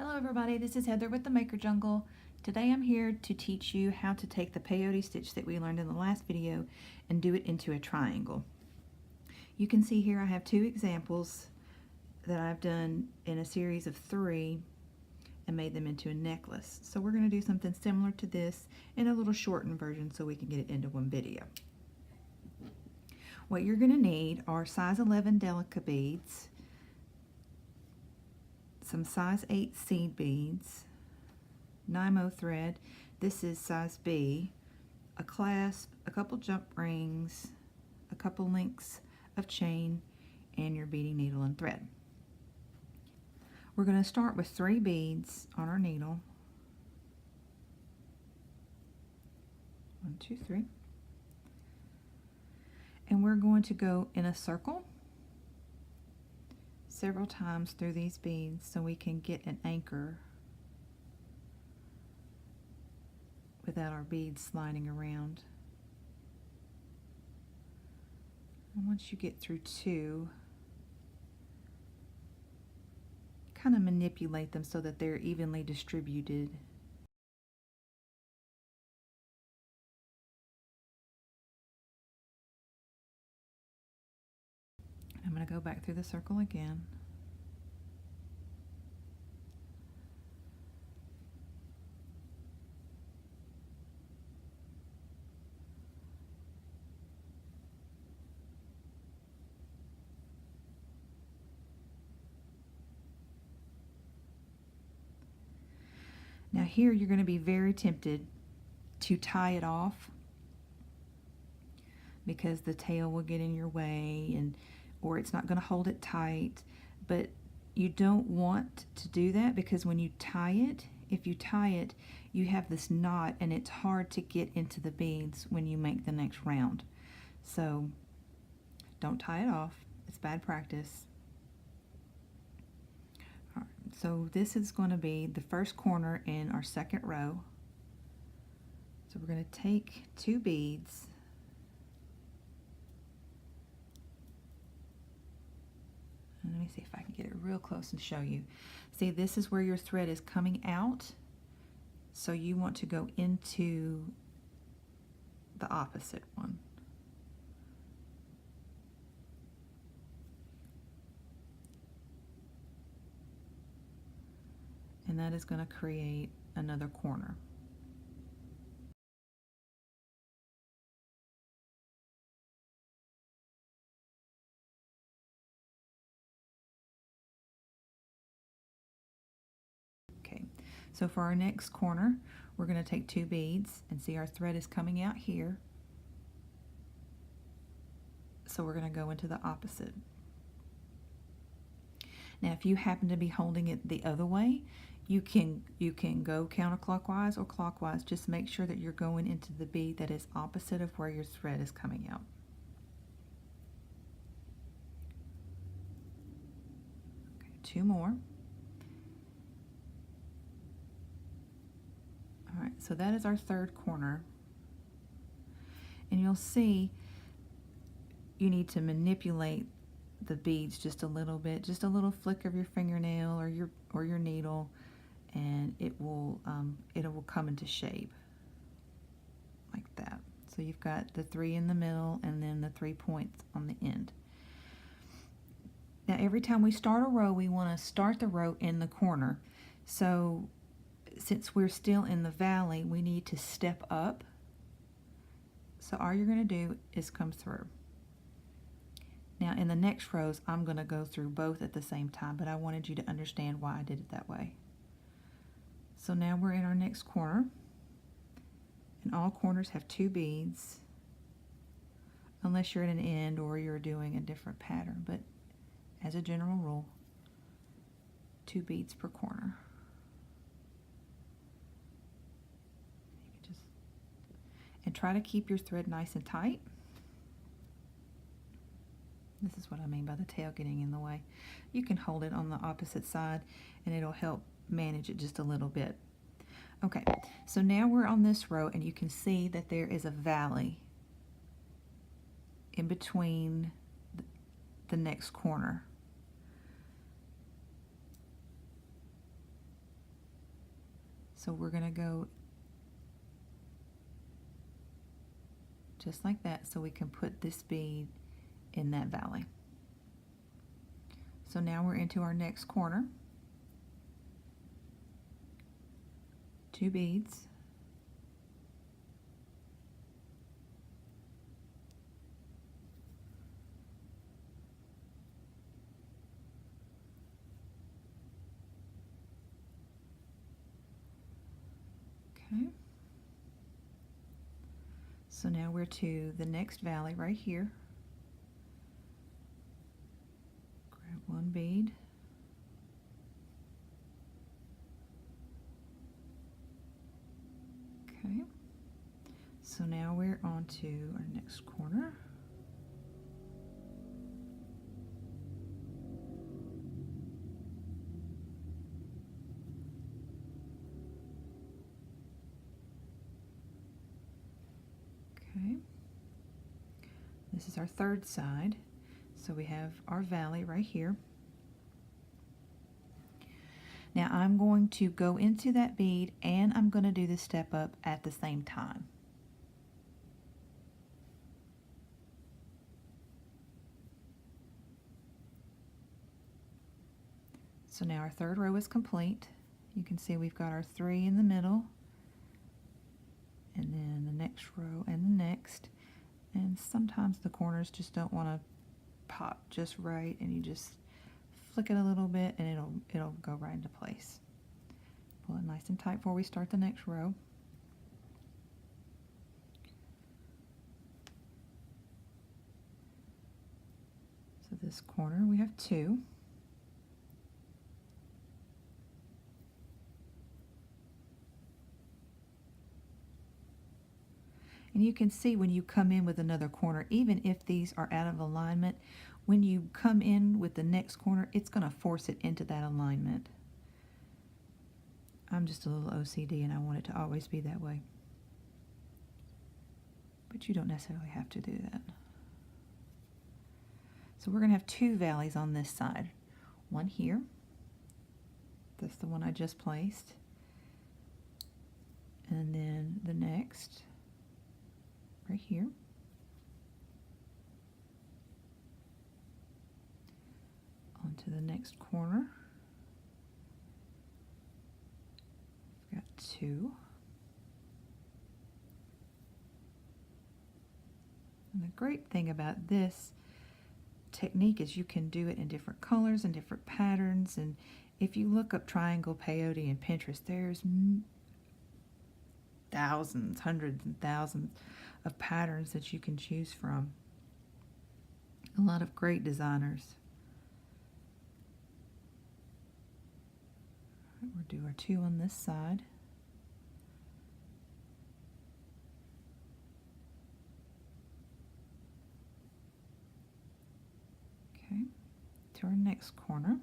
Hello everybody, this is Heather with the Maker Jungle. Today I'm here to teach you how to take the peyote stitch that we learned in the last video and do it into a triangle. You can see here I have two examples that I've done in a series of 3 and made them into a necklace. So we're going to do something similar to this in a little shortened version so we can get it into one video. What you're going to need are size 11 delica beads, some size 8 seed beads, Nymo thread, this is size B, a clasp, a couple jump rings, a couple links of chain, and your beading needle and thread. We're going to start with 3 beads on our needle. 1, 2, 3. And we're going to go in a circle several times through these beads so we can get an anchor without our beads sliding around. And once you get through 2, kind of manipulate them so that they're evenly distributed. I'm going to go back through the circle again. Now here you're going to be very tempted to tie it off because the tail will get in your way or it's not going to hold it tight, but you don't want to do that because when you tie it, if you tie it, you have this knot and it's hard to get into the beads when you make the next round. So don't tie it off, it's bad practice. All right, so this is going to be the first corner in our second row. So we're going to take 2 beads, and let me see if I can get it real close and show you. See, this is where your thread is coming out, so you want to go into the opposite one. And that is going to create another corner. Okay, so for our next corner, we're going to take 2 beads and see our thread is coming out here. So we're going to go into the opposite. Now if you happen to be holding it the other way, you can go counterclockwise or clockwise. Just make sure that you're going into the bead that is opposite of where your thread is coming out. Okay, 2 more. All right, so that is our third corner. And you'll see you need to manipulate the beads just a little bit, just a little flick of your fingernail or your needle, and it will come into shape like that. So you've got the 3 in the middle and then the 3 points on the end. Now every time we start a row, we want to start the row in the corner. So since we're still in the valley, we need to step up. So all you're going to do is come through. Now in the next rows, I'm going to go through both at the same time, but I wanted you to understand why I did it that way. So now we're in our next corner, and all corners have 2 beads, unless you're at an end or you're doing a different pattern, but as a general rule, 2 beads per corner. And try to keep your thread nice and tight. This is what I mean by the tail getting in the way. You can hold it on the opposite side and it'll help manage it just a little bit. Okay, so now we're on this row and you can see that there is a valley in between the next corner. So we're going to go just like that so we can put this bead in that valley. So now we're into our next corner. 2 beads. Okay. So now we're to the next valley right here. Grab 1 bead. Okay. So now we're on to our next corner. Okay. This is our third side. So we have our valley right here. Now I'm going to go into that bead and I'm going to do the step up at the same time. So now our third row is complete. You can see we've got our 3 in the middle, and then the next row and the next. And sometimes the corners just don't want to pop just right, and you just flick it a little bit and it'll go right into place. Pull it nice and tight before we start the next row. So this corner we have 2. And you can see when you come in with another corner, even if these are out of alignment, when you come in with the next corner, it's going to force it into that alignment. I'm just a little OCD and I want it to always be that way. But you don't necessarily have to do that. So we're going to have 2 valleys on this side. One here. That's the one I just placed. And then the next right here. Onto the next corner. We've got 2. And the great thing about this technique is you can do it in different colors and different patterns. And if you look up triangle peyote in Pinterest, there's thousands, hundreds and thousands of patterns that you can choose from. A lot of great designers. All right, we'll do our 2 on this side. Okay, to our next corner.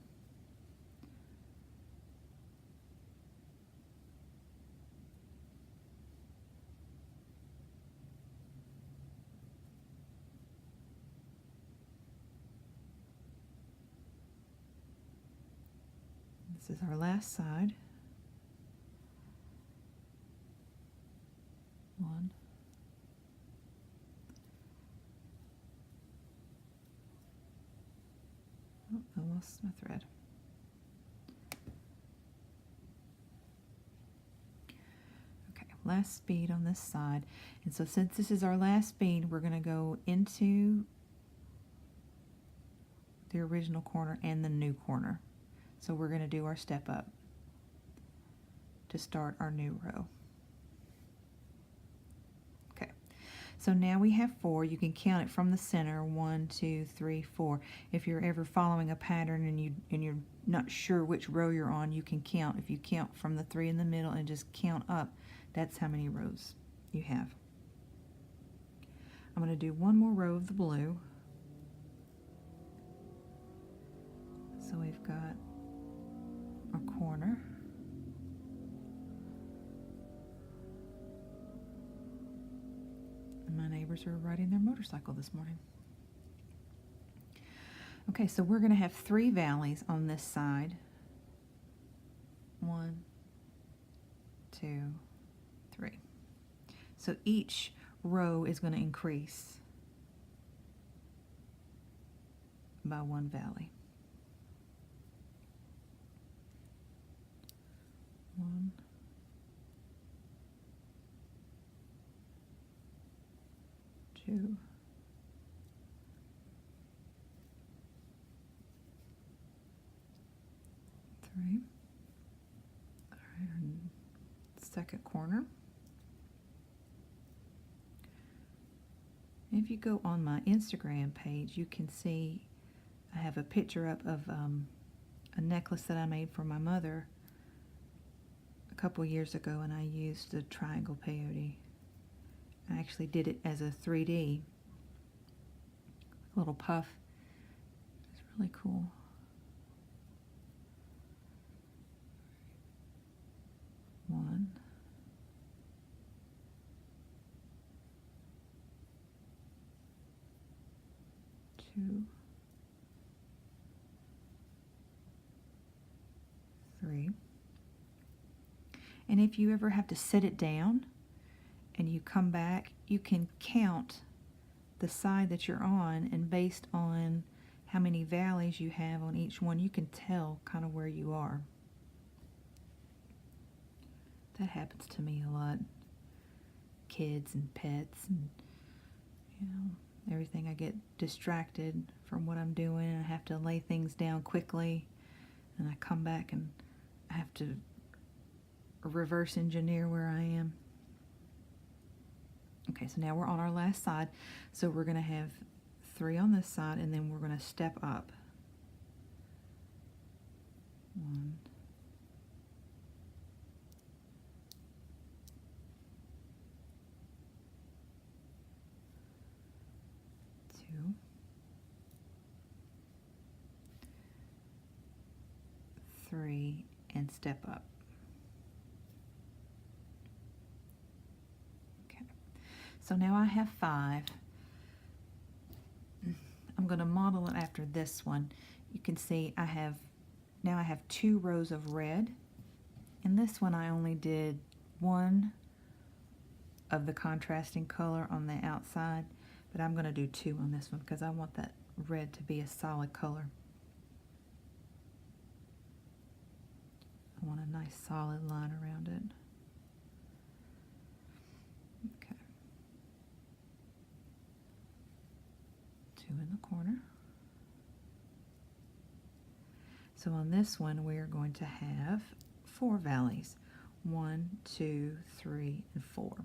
This is our last side. 1. Oh, I lost my thread. Okay, last bead on this side. And so since this is our last bead, we're going to go into the original corner and the new corner. So we're going to do our step up to start our new row. Okay, so now we have 4. You can count it from the center, 1, 2, 3, 4. If you're ever following a pattern and you're not sure which row you're on, you can count. If you count from the 3 in the middle and just count up, that's how many rows you have. I'm going to do one more row of the blue. So we've got our corner. And my neighbors are riding their motorcycle this morning. Okay, so we're going to have 3 valleys on this side. 1, 2, 3. So each row is going to increase by 1 valley. 1, 2, 3. All right, our second corner. If you go on my Instagram page, you can see I have a picture up of a necklace that I made for my mother a couple years ago, and I used the triangle peyote. I actually did it as a 3D little puff. It's really cool. One, 2, 3. And if you ever have to set it down and you come back, you can count the side that you're on, and based on how many valleys you have on each one, you can tell kind of where you are. That happens to me a lot. Kids and pets and, you know, everything. I get distracted from what I'm doing, and I have to lay things down quickly, and I come back and I have to reverse engineer where I am. Okay, so now we're on our last side. So we're going to have 3 on this side, and then we're going to step up. 1, 2, 3, and step up. Okay, so now I have 5. I'm going to model it after this one. You can see I have 2 rows of red. In this one I only did 1 of the contrasting color on the outside, but I'm going to do 2 on this one because I want that red to be a solid color. I want a nice solid line around it. Okay. 2 in the corner. So on this one we are going to have 4 valleys. 1, 2, 3, and 4.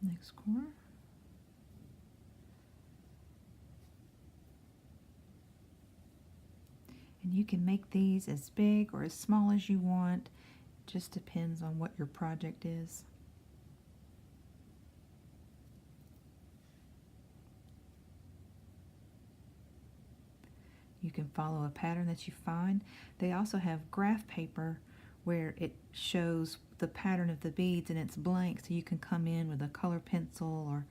Next corner. And you can make these as big or as small as you want. Just depends on what your project is. You can follow a pattern that you find. They also have graph paper where it shows the pattern of the beads and it's blank, so you can come in with a color pencil or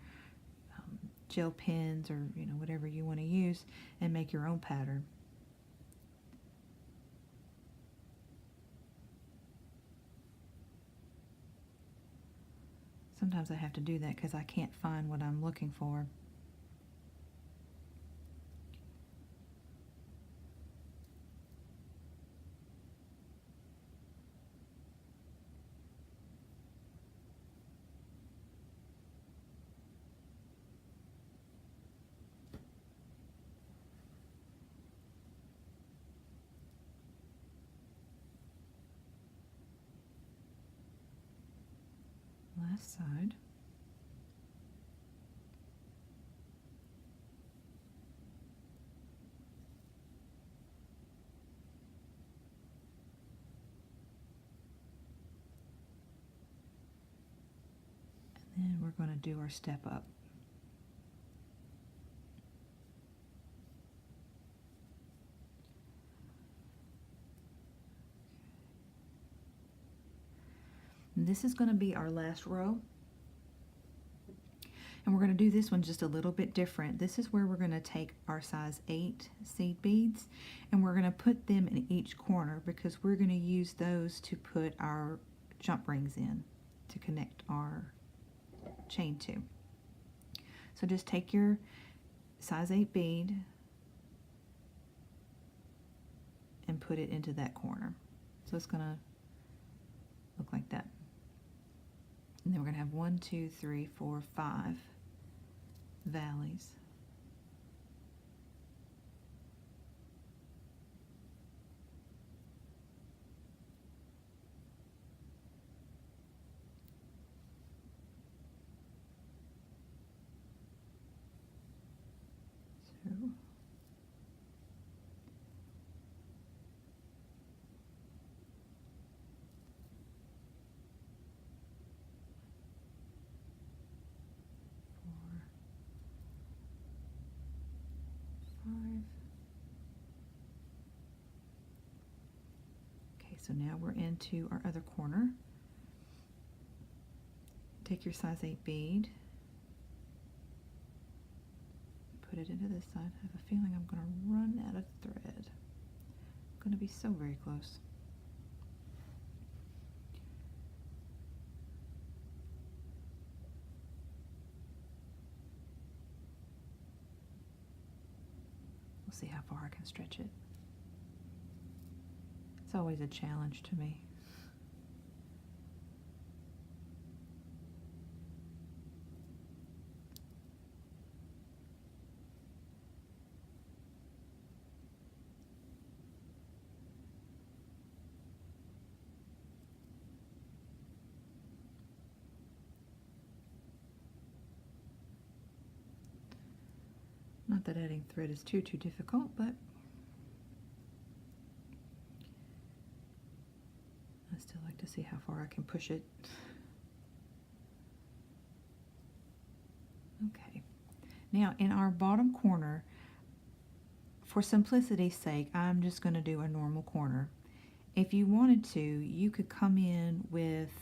gel pens or whatever you want to use and make your own pattern. Sometimes I have to do that because I can't find what I'm looking for. Last side. we're going to do our step up. And this is going to be our last row. And we're going to do this one just a little bit different. This is where we're going to take our size 8 seed beads and we're going to put them in each corner because we're going to use those to put our jump rings in to connect our chain to. So just take your size 8 bead and put it into that corner. So it's going to look like that. And then we're going to have 1, 2, 3, 4, 5 valleys. So okay, so now we're into our other corner. Take your size 8 bead, put it into this side. I have a feeling I'm going to run out of thread. I'm going to be so very close. We'll see how far I can stretch it. It's always a challenge to me. Not that adding thread is too difficult, but I still like to see how far I can push it. Okay, now in our bottom corner, for simplicity's sake, I'm just going to do a normal corner. If you wanted to, you could come in with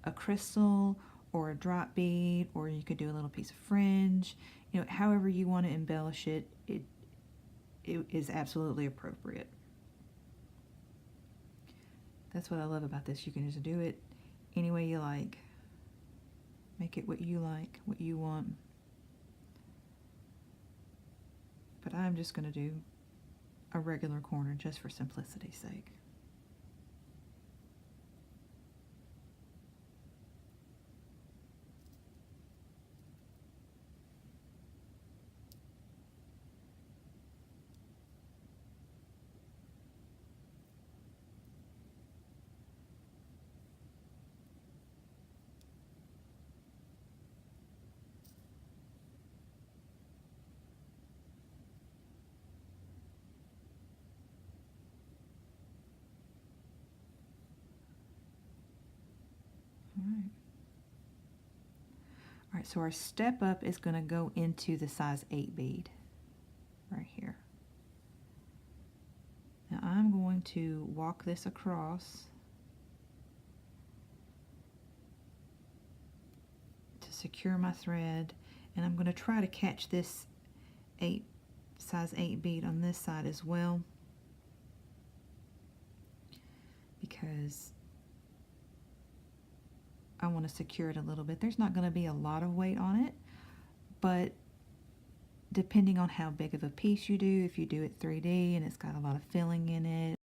a crystal or a drop bead, or you could do a little piece of fringe. You know, however you want to embellish it, it is absolutely appropriate. That's what I love about this. You can just do it any way you like. Make it what you like, what you want. But I'm just going to do a regular corner just for simplicity's sake. All right, so our step up is going to go into the size 8 bead right here. Now I'm going to walk this across to secure my thread, and I'm going to try to catch this size 8 bead on this side as well, because I want to secure it a little bit. There's not going to be a lot of weight on it, but depending on how big of a piece you do, if you do it 3D and it's got a lot of filling in it,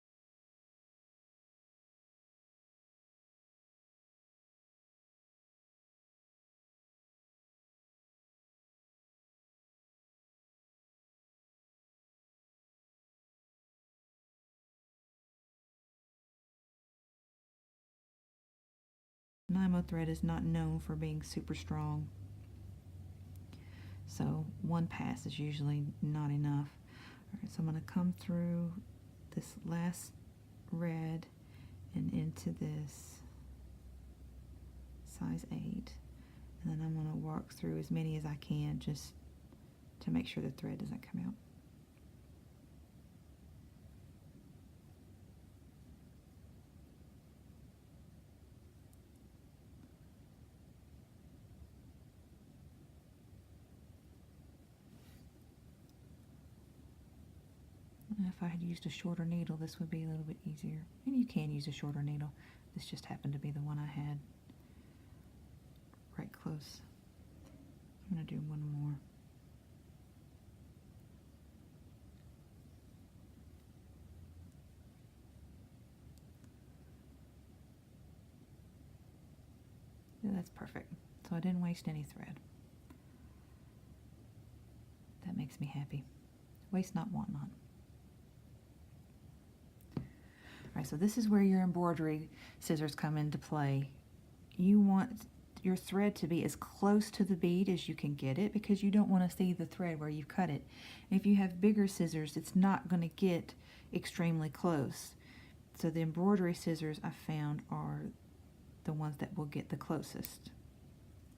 Nymo thread is not known for being super strong. So one pass is usually not enough. All right, so I'm going to come through this last red and into this size 8. And then I'm going to work through as many as I can just to make sure the thread doesn't come out. And if I had used a shorter needle, this would be a little bit easier. And you can use a shorter needle. This just happened to be the one I had right close. I'm going to do one more. Yeah, that's perfect. So I didn't waste any thread. That makes me happy. Waste not, want not. Alright, so this is where your embroidery scissors come into play. You want your thread to be as close to the bead as you can get it because you don't want to see the thread where you've cut it. If you have bigger scissors, it's not going to get extremely close. So the embroidery scissors I found are the ones that will get the closest.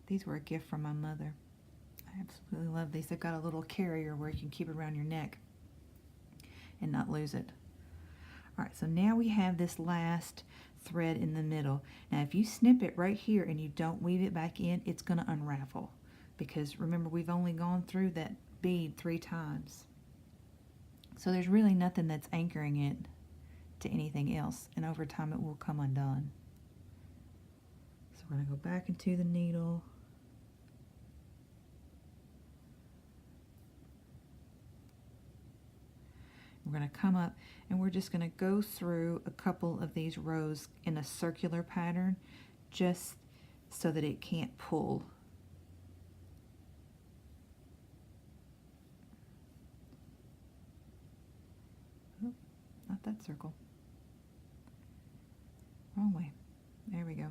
These were a gift from my mother. I absolutely love these. They've got a little carrier where you can keep it around your neck and not lose it. Alright, so now we have this last thread in the middle. Now if you snip it right here and you don't weave it back in, it's going to unravel. Because remember, we've only gone through that bead 3 times. So there's really nothing that's anchoring it to anything else. And over time it will come undone. So we're going to go back into the needle. We're going to come up and we're just going to go through a couple of these rows in a circular pattern just so that it can't pull. Oh, not that circle. Wrong way. There we go.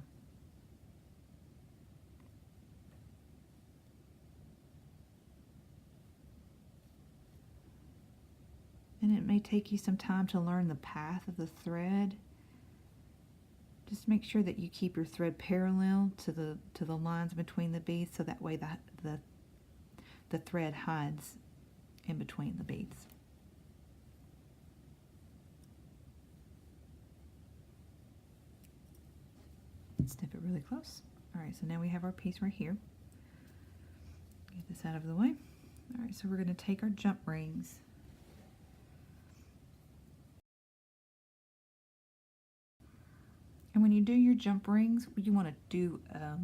And it may take you some time to learn the path of the thread. Just make sure that you keep your thread parallel to the lines between the beads, so that way the thread hides in between the beads. Snip it really close. Alright, so now we have our piece right here. Get this out of the way. Alright, so we're going to take our jump rings. And when you do your jump rings, you want to do a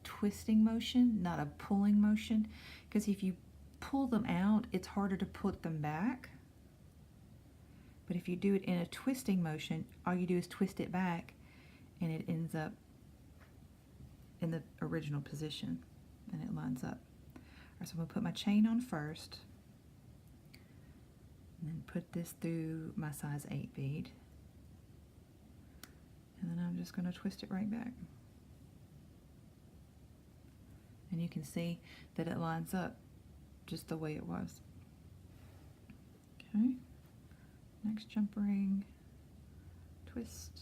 twisting motion, not a pulling motion, because if you pull them out, it's harder to put them back. But if you do it in a twisting motion, all you do is twist it back and it ends up in the original position and it lines up. All right, so I'm going to put my chain on first and then put this through my size 8 bead. And then I'm just going to twist it right back. And you can see that it lines up just the way it was. Okay, next jump ring, twist.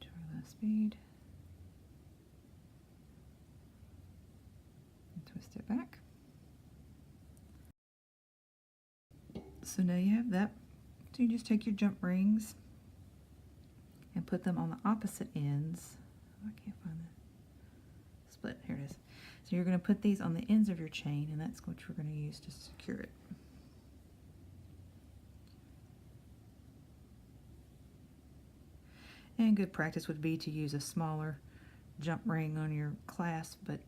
To our last bead. Twist it back. So now you have that. So you just take your jump rings and put them on the opposite ends. Oh, I can't find that. Split, here it is. So you're going to put these on the ends of your chain, and that's what we're going to use to secure it. And good practice would be to use a smaller jump ring on your clasp, but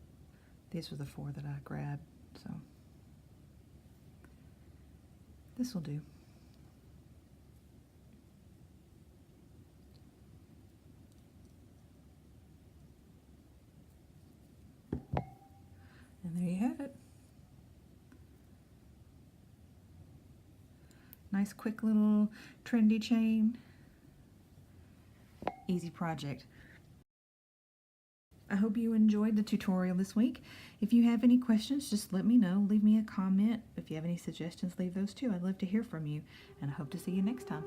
these were the 4 that I grabbed, so this will do. And there you have it. Nice, quick little trendy chain. Easy project. I hope you enjoyed the tutorial this week. If you have any questions, just let me know. Leave me a comment. If you have any suggestions, leave those too. I'd love to hear from you, and I hope to see you next time.